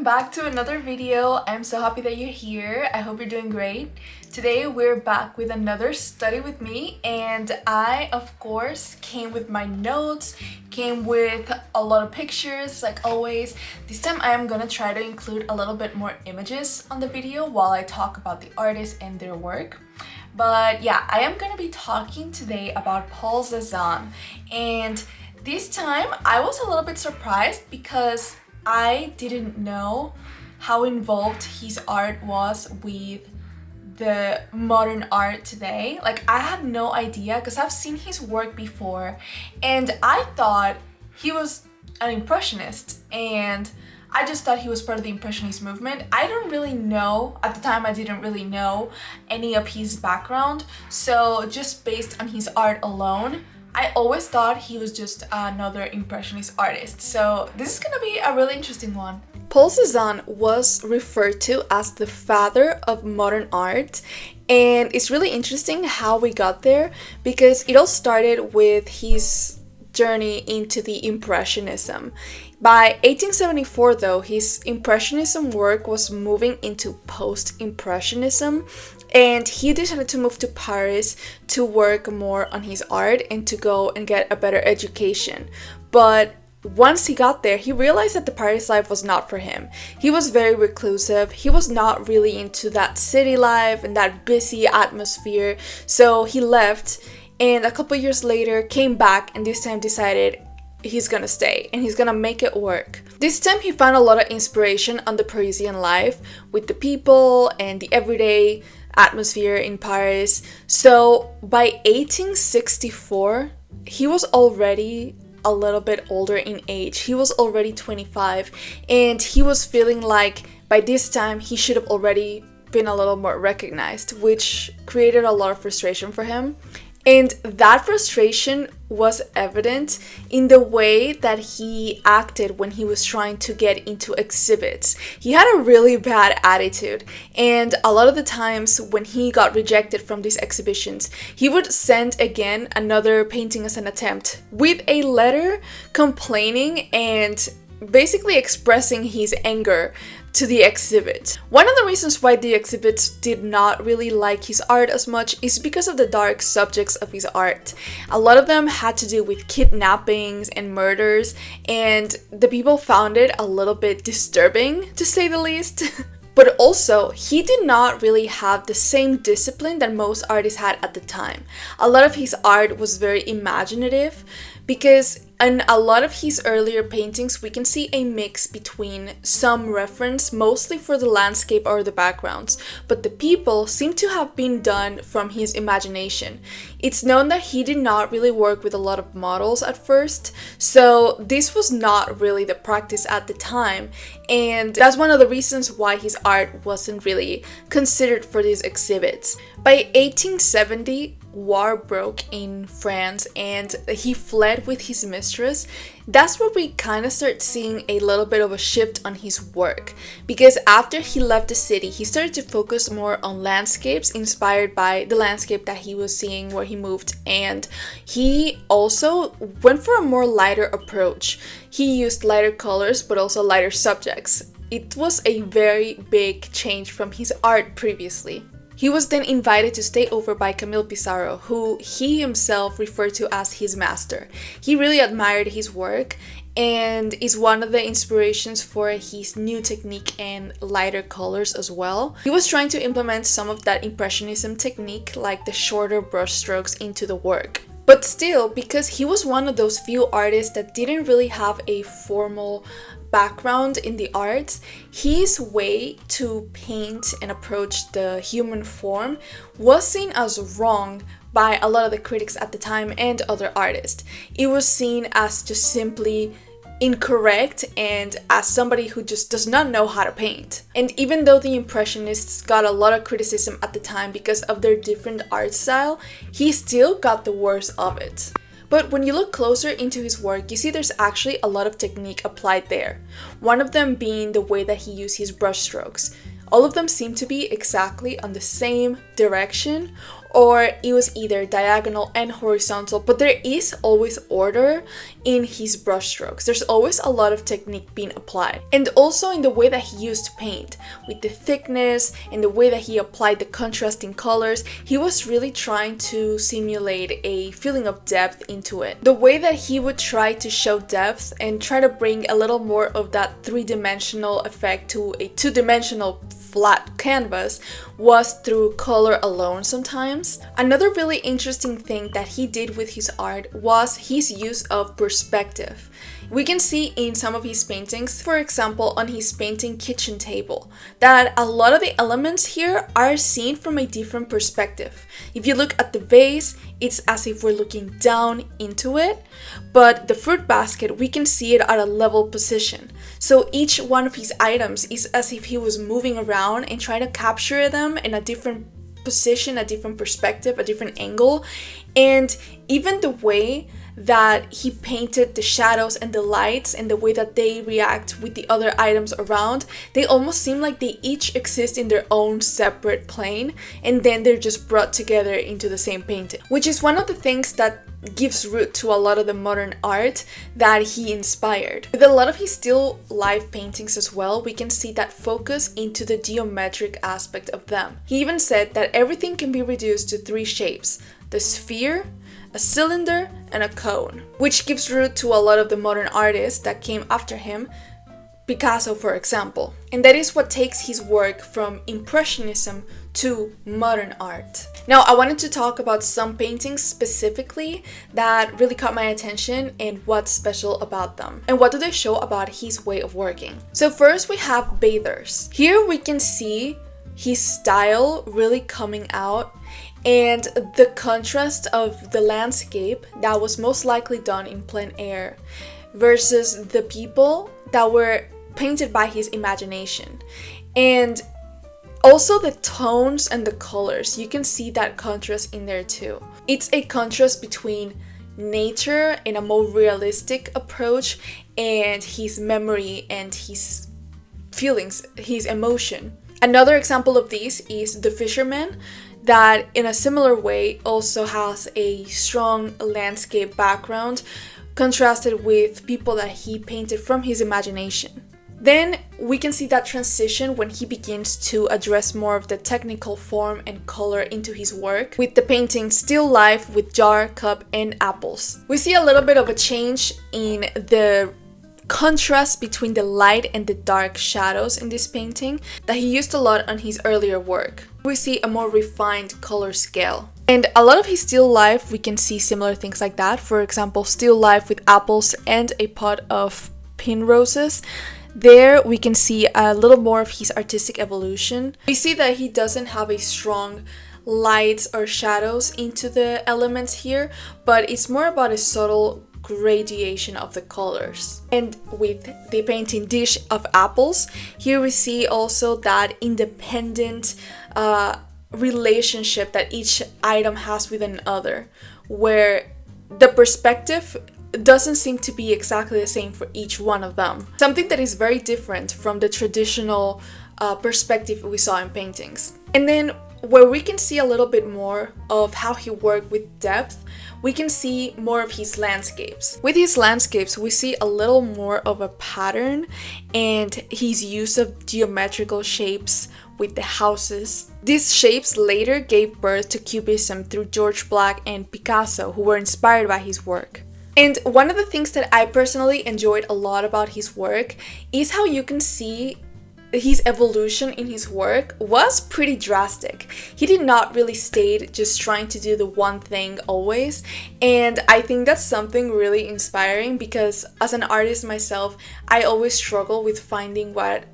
back to another video. I'm so happy that you're here. I hope you're doing great. Today we're back with another study with me, and I of course came with my notes, came with a lot of pictures like always. This time I am gonna try to include a little bit more images on the video while I talk about the artists and their work. But yeah, I am gonna be talking today about Paul Cezanne, and this time I was a little bit surprised because I didn't know how involved his art was with the modern art today. Like, I had no idea because I've seen his work before and I thought he was an impressionist, and I just thought he was part of the impressionist movement. I don't really know, at the time I didn't really know any of his background, so just based on his art alone, I always thought he was just another impressionist artist. So this is gonna be a really interesting one. Paul Cezanne was referred to as the father of modern art, and it's really interesting how we got there because it all started with his journey into the Impressionism. By 1874 though, his Impressionism work was moving into Post-Impressionism, and he decided to move to Paris to work more on his art and to go and get a better education. But once he got there, he realized that the Paris life was not for him. He was very reclusive. He was not really into that city life and that busy atmosphere. So he left, and a couple years later came back, and this time decided he's gonna stay and he's gonna make it work. This time he found a lot of inspiration on the Parisian life with the people and the everyday atmosphere in Paris. So by 1864, he was already a little bit older in age. He was already 25, and he was feeling like by this time he should have already been a little more recognized, which created a lot of frustration for him. And that frustration was evident in the way that he acted when he was trying to get into exhibits. He had a really bad attitude, and a lot of the times when he got rejected from these exhibitions, he would send again another painting as an attempt with a letter complaining and basically expressing his anger to the exhibit. One of the reasons why the exhibits did not really like his art as much is because of the dark subjects of his art. A lot of them had to do with kidnappings and murders, and the people found it a little bit disturbing, to say the least. But also, he did not really have the same discipline that most artists had at the time. A lot of his art was very imaginative, because in a lot of his earlier paintings, we can see a mix between some reference, mostly for the landscape or the backgrounds, but the people seem to have been done from his imagination. It's known that he did not really work with a lot of models at first, so this was not really the practice at the time, and that's one of the reasons why his art wasn't really considered for these exhibits. By 1870, war broke in France and he fled with his mistress. That's where we kind of start seeing a little bit of a shift on his work, because after he left the city, he started to focus more on landscapes inspired by the landscape that he was seeing where he moved, and he also went for a more lighter approach. He used lighter colors but also lighter subjects. It was a very big change from his art previously. He was then invited to stay over by Camille Pissarro, who he himself referred to as his master. He really admired his work and is one of the inspirations for his new technique and lighter colors as well. He was trying to implement some of that Impressionism technique, like the shorter brushstrokes, into the work. But still, because he was one of those few artists that didn't really have a formal background in the arts, his way to paint and approach the human form was seen as wrong by a lot of the critics at the time and other artists. It was seen as just simply incorrect and as somebody who just does not know how to paint. And even though the Impressionists got a lot of criticism at the time because of their different art style, he still got the worst of it. But when you look closer into his work, you see there's actually a lot of technique applied there. One of them being the way that he used his brush strokes. All of them seem to be exactly on the same direction, or it was either diagonal and horizontal, but there is always order in his brushstrokes. There's always a lot of technique being applied. And also in the way that he used paint, with the thickness and the way that he applied the contrasting colors, he was really trying to simulate a feeling of depth into it. The way that he would try to show depth and try to bring a little more of that three-dimensional effect to a two-dimensional flat canvas was through color alone sometimes. Another really interesting thing that he did with his art was his use of perspective. We can see in some of his paintings, for example on his painting Kitchen Table, that a lot of the elements here are seen from a different perspective. If you look at the vase, it's as if we're looking down into it, but the fruit basket, we can see it at a level position. So each one of his items is as if he was moving around and trying to capture them in a different position, a different perspective, a different angle. And even the way that he painted the shadows and the lights and the way that they react with the other items around, they almost seem like they each exist in their own separate plane, and then they're just brought together into the same painting, which is one of the things that gives root to a lot of the modern art that he inspired. With a lot of his still life paintings as well, we can see that focus into the geometric aspect of them. He even said that everything can be reduced to three shapes: the sphere, a cylinder, and a cone, which gives root to a lot of the modern artists that came after him, Picasso for example. And that is what takes his work from Impressionism to modern art. Now I wanted to talk about some paintings specifically that really caught my attention and what's special about them and what do they show about his way of working. So first we have Bathers. Here we can see his style really coming out and the contrast of the landscape that was most likely done in plein air versus the people that were painted by his imagination. And also the tones and the colors, you can see that contrast in there too. It's a contrast between nature and a more realistic approach and his memory and his feelings, his emotion. Another example of this is The Fisherman, that in a similar way also has a strong landscape background contrasted with people that he painted from his imagination. Then we can see that transition when he begins to address more of the technical form and color into his work with the painting Still Life with Jar, Cup, and Apples. We see a little bit of a change in the contrast between the light and the dark shadows in this painting that he used a lot on his earlier work. We see a more refined color scale. And a lot of his still life, we can see similar things like that. For example, Still Life with apples and a pot of pin roses. There we can see a little more of his artistic evolution. We see that he doesn't have a strong lights or shadows into the elements here, but it's more about a subtle gradation of the colors. And with the painting Dish of Apples, here we see also that independent relationship that each item has with another, where the perspective doesn't seem to be exactly the same for each one of them. Something that is very different from the traditional perspective we saw in paintings. And then where we can see a little bit more of how he worked with depth, we can see more of his landscapes. With his landscapes, we see a little more of a pattern and his use of geometrical shapes with the houses. These shapes later gave birth to Cubism through George Black and Picasso, who were inspired by his work. And one of the things that I personally enjoyed a lot about his work is how you can see his evolution in his work was pretty drastic. He did not really stay just trying to do the one thing always, and I think that's something really inspiring because as an artist myself, I always struggle with finding what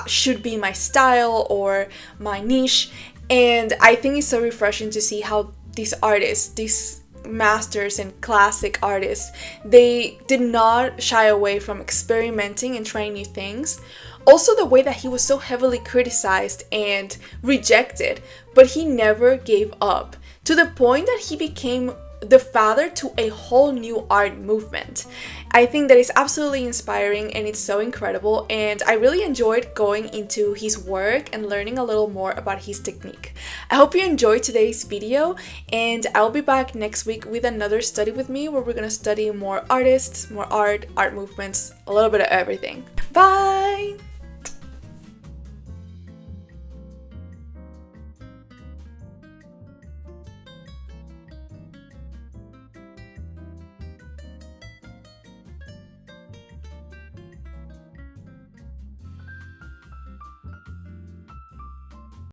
should be my style or my niche, and I think it's so refreshing to see how these artists, these masters and classic artists, they did not shy away from experimenting and trying new things. Also the way that he was so heavily criticized and rejected, but he never gave up, to the point that he became the father to a whole new art movement. I think that is absolutely inspiring and it's so incredible, and I really enjoyed going into his work and learning a little more about his technique. I hope you enjoyed today's video, and I'll be back next week with another study with me where we're gonna study more artists, more art movements, a little bit of everything. Bye!